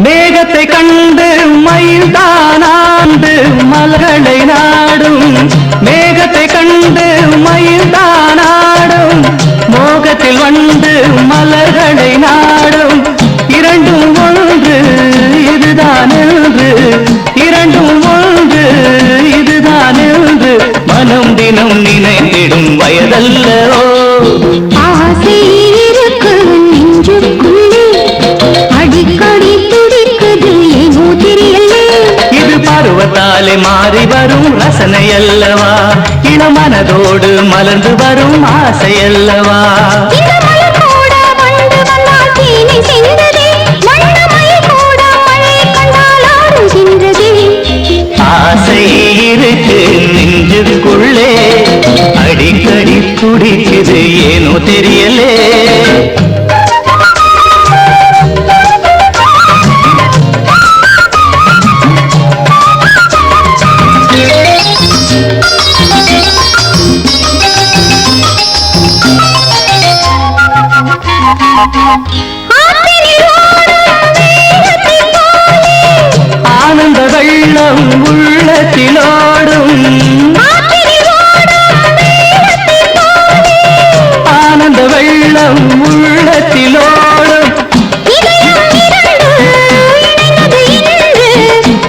மேகத்தை கண்டு மயில்தானாண்டு மலர்களை நாடும் மேகத்தை கண்டு மயில்தானாடும் மோகத்தில் வந்து மலர்களை நாடும் இரண்டும் ஒன்று இதுதான் என்று இரண்டும் ஒன்று இதுதான் என்று மனம் தினம் நினைத்திடும் வயதல்லவோ ஆசை இருக்கு நெஞ்சுக்குள்ளே அடிக்கடி பருவத்தாலே மாறி வரும் ரசனை அல்லவா இளமனதோடு மலர்ந்து வரும் ஆசை அல்லவா ஆசை இருக்கு நெஞ்சுக்குள்ளே அடிக்கடி துடிக்குது ஏனோ தெரியலே ஆனந்த வெள்ளம் உள்ளத்திலோடும் ஆனந்த வெள்ளம் உள்ளத்திலோடும்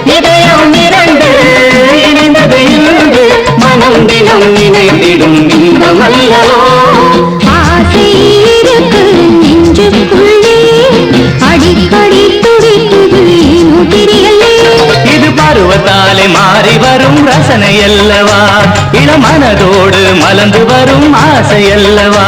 இதயம் இரண்டு இணைந்தது இன்று மனம் தினம் நினைத்திடும் இன்பமல்லவோ ஆசை இருக்கு நெஞ்சுக்குள்ளே அடிக்கடி துடிக்குது ஏனோ தெரியலே இது பருவத்தாலே மாறி வரும் ரசனை அல்லவா இளமனதோடு மலர்ந்து வரும் ஆசை அல்லவா